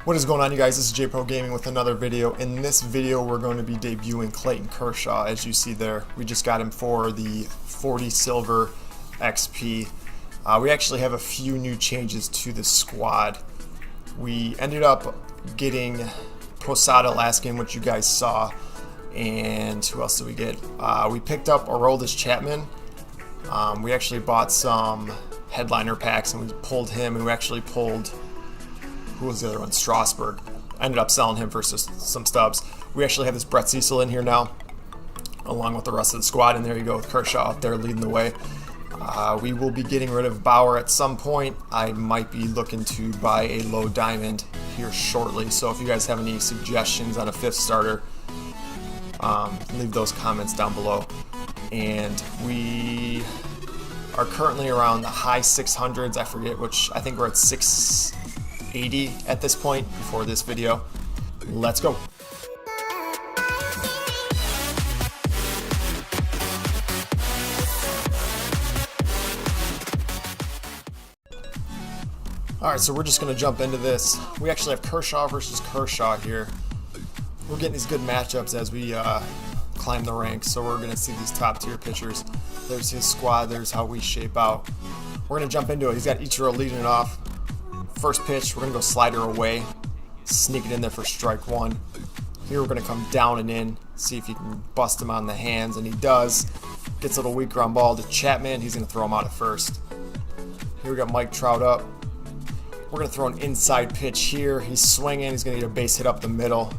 What is going on, you guys? This is JProGaming with another video. In this video we're going to be debuting Clayton Kershaw. As you see there, we just got him for the 40 silver XP. We actually have a few new changes to the squad. We ended up getting Posada last game, which you guys saw, and who else did we get? We picked up Aroldis Chapman. We actually bought some headliner packs and we pulled him, and we actually pulled, who was the other one? Strasburg. I ended up selling him for some stubs. We actually have this Brett Cecil in here now, along with the rest of the squad, and there you go with Kershaw up there leading the way. We will be getting rid of Bauer at some point. I might be looking to buy a low diamond here shortly, so if you guys have any suggestions on a fifth starter, leave those comments down below. And we are currently around the high 600s. I forget which. I think we're at 680 at this point before this video. Let's go. Alright, so we're just going to jump into this. We actually have Kershaw versus Kershaw here. We're getting these good matchups as we climb the ranks, so we're going to see these top tier pitchers. There's his squad, there's how we shape out. We're going to jump into it. He's got Ichiro leading it off. First pitch, we're going to go slider away, sneak it in there for strike one. Here we're going to come down and in, see if he can bust him on the hands, and he does. Gets a little weak ground ball to Chapman. He's going to throw him out at first. Here we got Mike Trout up. We're going to throw an inside pitch here. He's swinging. He's going to get a base hit up the middle.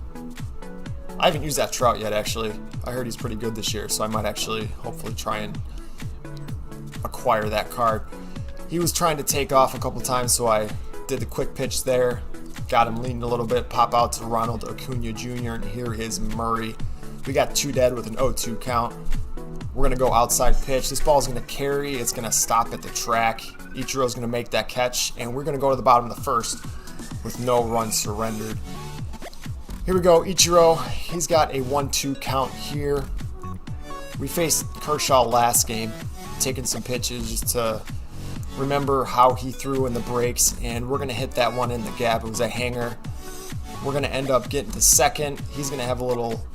I haven't used that Trout yet, actually. I heard he's pretty good this year, so I might actually hopefully try and acquire that card. He was trying to take off a couple times, so I did the quick pitch there. Got him leaning a little bit. Pop out to Ronald Acuna Jr. and here is Murray. We got 2 dead with an 0-2 count. We're going to go outside pitch. This ball is going to carry. It's going to stop at the track. Ichiro's going to make that catch, and we're going to go to the bottom of the first with no runs surrendered. Here we go, Ichiro. He's got a 1-2 count here. We faced Kershaw last game, taking some pitches just to remember how he threw in the breaks, and we're going to hit that one in the gap. It was a hanger. We're going to end up getting to second. He's going to have a little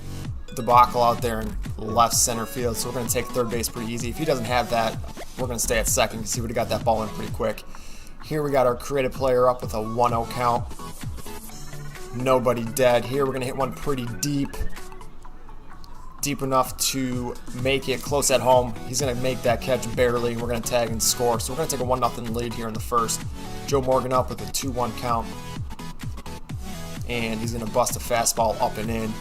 debacle out there in left center field, so we're going to take third base pretty easy. If he doesn't have that, we're going to stay at second because he would have got that ball in pretty quick. Here we got our creative player up with a 1-0 count. Nobody dead. Here we're going to hit one pretty deep enough to make it close at home. He's going to make that catch barely, and we're going to tag and score. So we're going to take a 1-0 lead here in the first. Joe Morgan up with a 2-1 count, and he's going to bust a fastball up and in.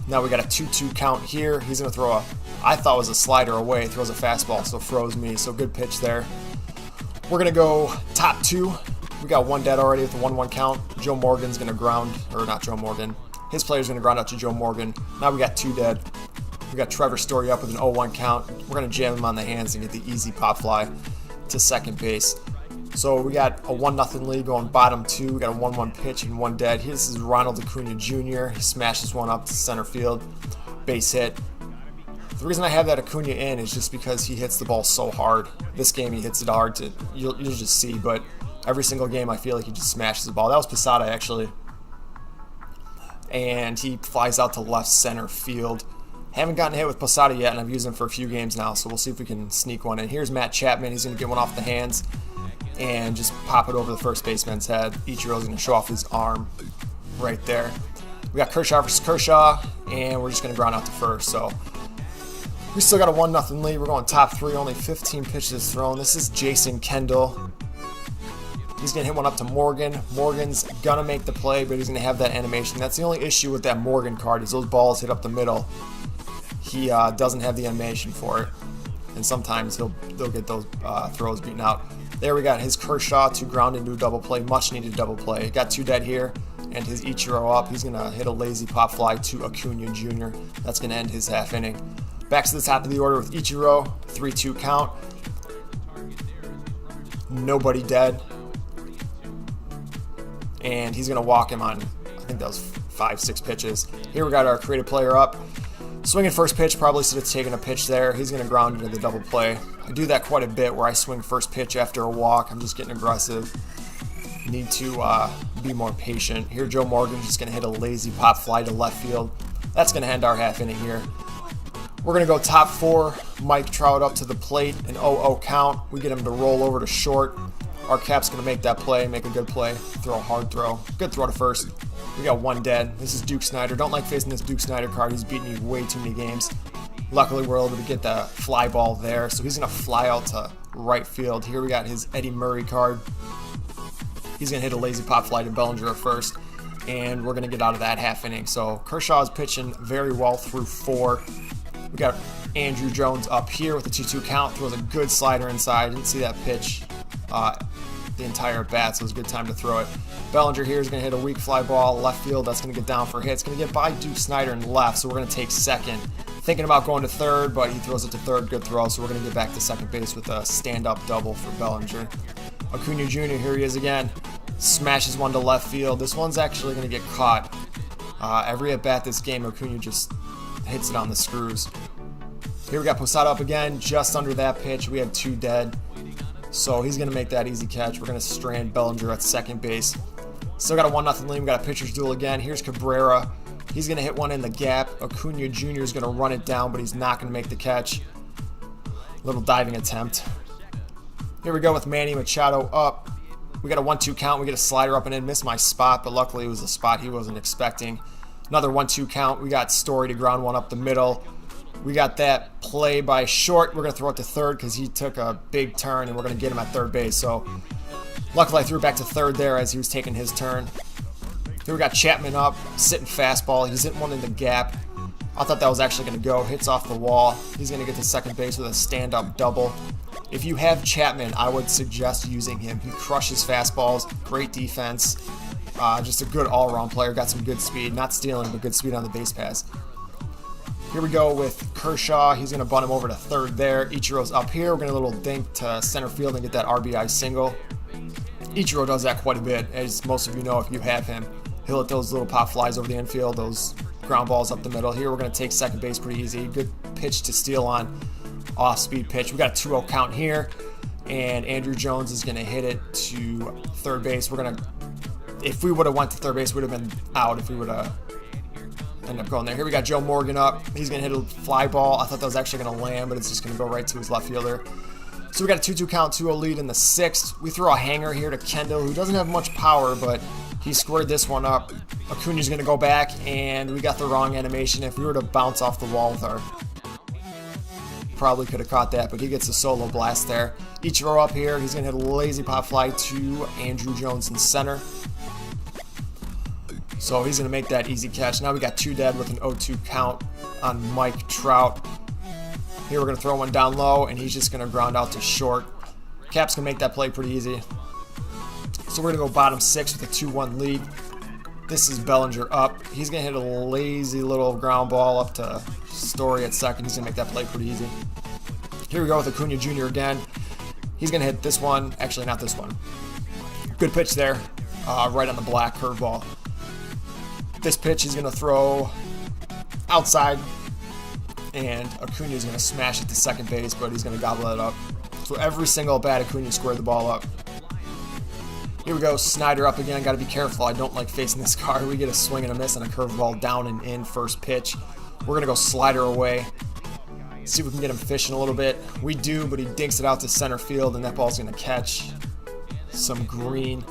Now we got a 2-2 count here. He's going to throw a, I thought was a slider away, throws a fastball, so froze me. So good pitch there. We're going to go top 2. We got 1 dead already with a 1-1 count. Joe Morgan's going to ground, or not Joe Morgan. His player's going to ground out to Joe Morgan. Now we got 2 dead. We got Trevor Story up with an 0-1 count. We're going to jam him on the hands and get the easy pop fly to second base. So we got a 1-0 lead going bottom 2. We got a 1-1 pitch and 1 dead. This is Ronald Acuna Jr. He smashes one up to center field. Base hit. The reason I have that Acuna in is just because he hits the ball so hard. This game he hits it hard to, you'll just see, but every single game I feel like he just smashes the ball. That was Posada actually. And he flies out to left center field. Haven't gotten hit with Posada yet, and I've used him for a few games now, so we'll see if we can sneak one in. Here's Matt Chapman. He's going to get one off the hands and just pop it over the first baseman's head. Ichiro's going to show off his arm right there. We got Kershaw versus Kershaw, and we're just going to ground out to first. So we still got a 1-0 lead. We're going top 3, only 15 pitches thrown. This is Jason Kendall. He's going to hit one up to Morgan. Morgan's going to make the play, but he's going to have that animation. That's the only issue with that Morgan card is those balls hit up the middle. He doesn't have the animation for it, and sometimes they'll get those throws beaten out. There we got his Kershaw to ground into a double play, much needed double play. Got 2 dead here, and his Ichiro up. He's going to hit a lazy pop fly to Acuna Jr. That's going to end his half inning. Back to the top of the order with Ichiro, 3-2 count. Nobody dead. And he's going to walk him on, I think that was 5-6 pitches. Here we got our creative player up. Swinging first pitch, probably should have taken a pitch there. He's going to ground into the double play. I do that quite a bit where I swing first pitch after a walk. I'm just getting aggressive. need to be more patient. Here, Joe Morgan's just going to hit a lazy pop fly to left field. That's going to end our half inning here. We're going to go top 4. Mike Trout up to the plate, an 0-0 count. We get him to roll over to short. Our cap's going to make that play, make a good play, throw a hard throw. Good throw to first. We got 1 dead. This is Duke Snider. Don't like facing this Duke Snider card. He's beaten you way too many games. Luckily, we're able to get the fly ball there. So he's going to fly out to right field. Here we got his Eddie Murray card. He's going to hit a lazy pop fly to Bellinger at first. And we're going to get out of that half inning. So Kershaw is pitching very well through 4. We got Andrew Jones up here with a 2-2 count. Throws a good slider inside. Didn't see that pitch the entire bat, so it was a good time to throw it. Bellinger here is going to hit a weak fly ball left field. That's going to get down for a hit. It's going to get by Duke Snider in left, so we're going to take second. Thinking about going to third, but he throws it to third. Good throw, so we're going to get back to second base with a stand-up double for Bellinger. Acuna Jr., here he is again. Smashes one to left field. This one's actually going to get caught. Every at-bat this game, Acuna just hits it on the screws. Here we got Posada up again, just under that pitch. We had 2 dead. So he's going to make that easy catch. We're going to strand Bellinger at second base. Still got a 1-0 lead. We got a pitcher's duel again. Here's Cabrera. He's going to hit one in the gap. Acuna Jr. is going to run it down, but he's not going to make the catch. Little diving attempt. Here we go with Manny Machado up. We got a 1-2 count. We get a slider up and in. Missed my spot, but luckily it was a spot he wasn't expecting. Another 1-2 count. We got Story to ground one up the middle. We got that play by short. We're going to throw it to third because he took a big turn, and we're going to get him at third base. So luckily I threw it back to third there as he was taking his turn. Here we got Chapman up, sitting fastball. He's hitting one in the gap. I thought that was actually going to go. Hits off the wall. He's going to get to second base with a stand-up double. If you have Chapman, I would suggest using him. He crushes fastballs, great defense, just a good all-around player. Got some good speed, not stealing, but good speed on the base pass. Here we go with Kershaw. He's going to bunt him over to third there. Ichiro's up here. We're going to little dink to center field and get that RBI single. Ichiro does that quite a bit, as most of you know if you have him. He'll hit those little pop flies over the infield, those ground balls up the middle. Here we're going to take second base pretty easy. Good pitch to steal on, off-speed pitch. We got a 2-0 count here, and Andrew Jones is going to hit it to third base. We're going to, if we would have went to third base, we would have been out if we would have ended up going there. Here we got Joe Morgan up. He's going to hit a fly ball. I thought that was actually going to land, but it's just going to go right to his left fielder. So we got a 2-2 count, 2-0 lead in the 6th. We throw a hanger here to Kendall, who doesn't have much power, but he squared this one up. Acuna's going to go back, and we got the wrong animation. If we were to bounce off the wall with our... Probably could have caught that, but he gets a solo blast there. Ichiro up here. He's going to hit a lazy pop fly to Andrew Jones in center. So he's going to make that easy catch. Now we got 2 dead with an 0-2 count on Mike Trout. Here we're going to throw one down low, and he's just going to ground out to short. Cap's going to make that play pretty easy. So we're going to go bottom 6 with a 2-1 lead. This is Bellinger up. He's going to hit a lazy little ground ball up to Story at second. He's going to make that play pretty easy. Here we go with Acuna Jr. again. He's going to hit this one. Actually, not this one. Good pitch there. Right on the black curveball. This pitch he's going to throw outside, and Acuna is going to smash it to second base, but he's going to gobble it up. So every single bat, Acuna squared the ball up. Here we go, Snider up again. Got to be careful. I don't like facing this card. We get a swing and a miss and a curveball down and in first pitch. We're going to go slider away. See if we can get him fishing a little bit. We do, but he dinks it out to center field, and that ball's going to catch some green.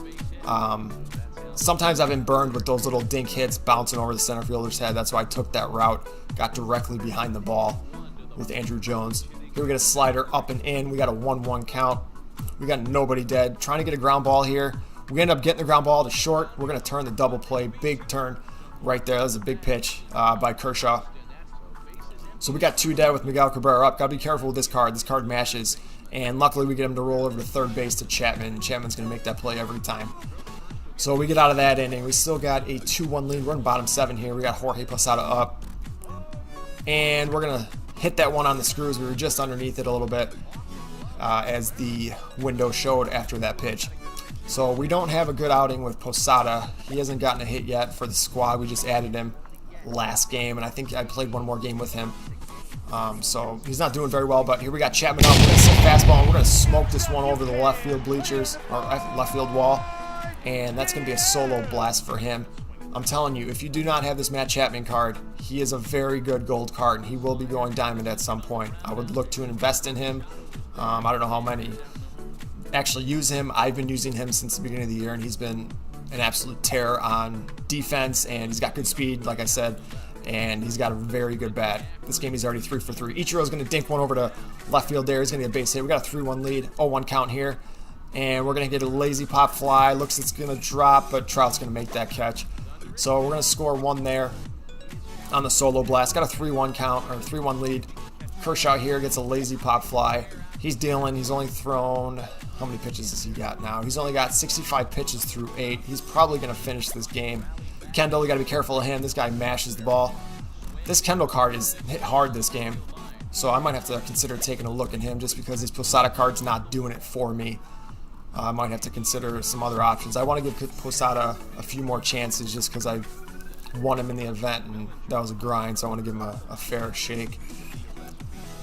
Sometimes I've been burned with those little dink hits bouncing over the center fielder's head. That's why I took that route. Got directly behind the ball with Andrew Jones. Here we get a slider up and in. We got a 1-1 count. We got nobody dead. Trying to get a ground ball here. We end up getting the ground ball to short. We're going to turn the double play. Big turn right there. That was a big pitch by Kershaw. So we got 2 dead with Miguel Cabrera up. Got to be careful with this card. This card mashes. And luckily we get him to roll over to third base to Chapman. And Chapman's going to make that play every time. So we get out of that inning. We still got a 2-1 lead. We're in bottom 7 here. We got Jorge Posada up. And we're going to hit that one on the screws. We were just underneath it a little bit as the window showed after that pitch. So we don't have a good outing with Posada. He hasn't gotten a hit yet for the squad. We just added him last game, and I think I played one more game with him. So he's not doing very well, but here we got Chapman up. We're going to sit fastball, and we're going to smoke this one over the left field bleachers, or left field wall. and that's going to be a solo blast for him. I'm telling you, if you do not have this Matt Chapman card, he is a very good gold card, and he will be going diamond at some point. I would look to invest in him. I don't know how many actually use him. I've been using him since the beginning of the year, and he's been an absolute terror on defense, and he's got good speed, like I said, and he's got a very good bat. This game he's already 3 for 3. Ichiro's going to dink one over to left field there. He's going to get a base hit. We got a 3-1 lead, 0-1 count here, and we're going to get a lazy pop fly. Looks it's going to drop, but Trout's going to make that catch. So we're going to score 1 there on the solo blast. Got a 3-1 count, or 3-1 lead. Kershaw here gets a lazy pop fly. He's dealing. He's only thrown, how many pitches has he got now? He's only got 65 pitches through 8. He's probably going to finish this game. Kendall, you got to be careful of him. This guy mashes the ball. This Kendall card is hit hard this game, so I might have to consider taking a look at him just because his Posada card's not doing it for me. I might have to consider some other options. I want to give Posada a few more chances just because I won him in the event, and that was a grind, so I want to give him a fair shake.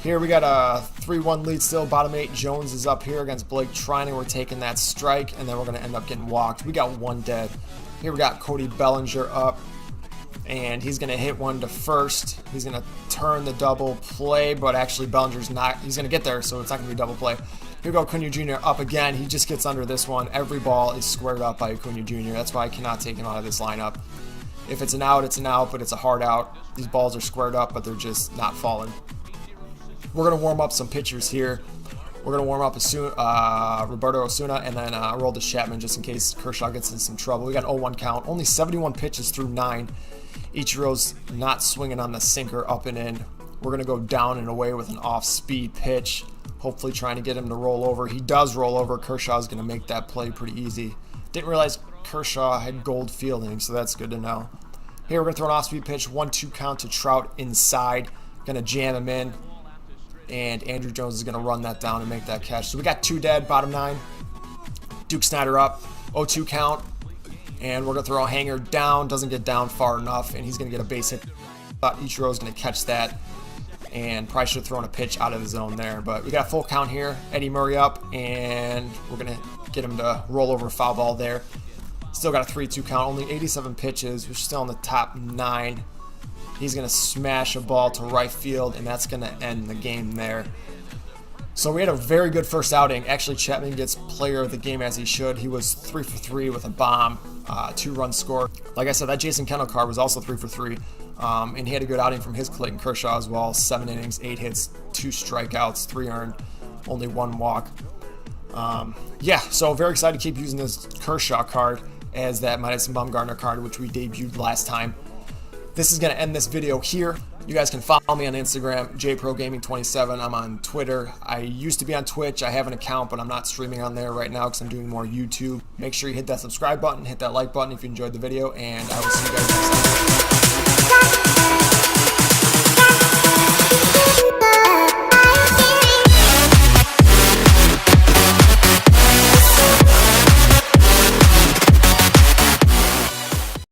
Here we got a 3-1 lead still, bottom 8. Jones is up here against Blake Trinan. We're taking that strike, and then we're going to end up getting walked. We got 1 dead. Here we got Cody Bellinger up, and he's going to hit one to first. He's going to turn the double play, but actually Bellinger's not. He's going to get there, so it's not going to be a double play. Here we go, Acuna Jr. up again. He just gets under this one. Every ball is squared up by Acuna Jr. That's why I cannot take him out of this lineup. If it's an out, it's an out, but it's a hard out. These balls are squared up, but they're just not falling. We're going to warm up some pitchers here. We're going to warm up Roberto Osuna and then roll to Chapman just in case Kershaw gets in some trouble. We got an 0-1 count. Only 71 pitches through 9. Ichiro's not swinging on the sinker up and in. We're going to go down and away with an off-speed pitch, hopefully trying to get him to roll over. He does roll over. Kershaw's going to make that play pretty easy. Didn't realize Kershaw had gold fielding, so that's good to know. Here we're going to throw an off-speed pitch. 1-2 count to Trout inside. Going to jam him in. And Andrew Jones is going to run that down and make that catch. So we got 2 dead, bottom 9. Duke Snyder up, 0-2 count. And we're going to throw a hanger down. Doesn't get down far enough, and he's going to get a base hit. Thought Ichiro was going to catch that, and probably should have thrown a pitch out of the zone there. But we got a full count here. Eddie Murray up, and we're going to get him to roll over foul ball there. Still got a 3-2 count. Only 87 pitches. We're still in the top 9. He's going to smash a ball to right field, and that's going to end the game there. So we had a very good first outing. Actually, Chapman gets player of the game as he should. He was 3 for 3 with a bomb, 2-run score. Like I said, that Jason Kendall card was also 3 for 3. And he had a good outing from his Clayton Kershaw as well. 7 innings, 8 hits, 2 strikeouts, 3 earned, only 1 walk. Yeah, so very excited to keep using this Kershaw card as that Madison Bumgarner card, which we debuted last time. This is going to end this video here. You guys can follow me on Instagram, JProGaming27. I'm on Twitter. I used to be on Twitch. I have an account, but I'm not streaming on there right now because I'm doing more YouTube. Make sure you hit that subscribe button, hit that like button if you enjoyed the video, and I will see you guys next time.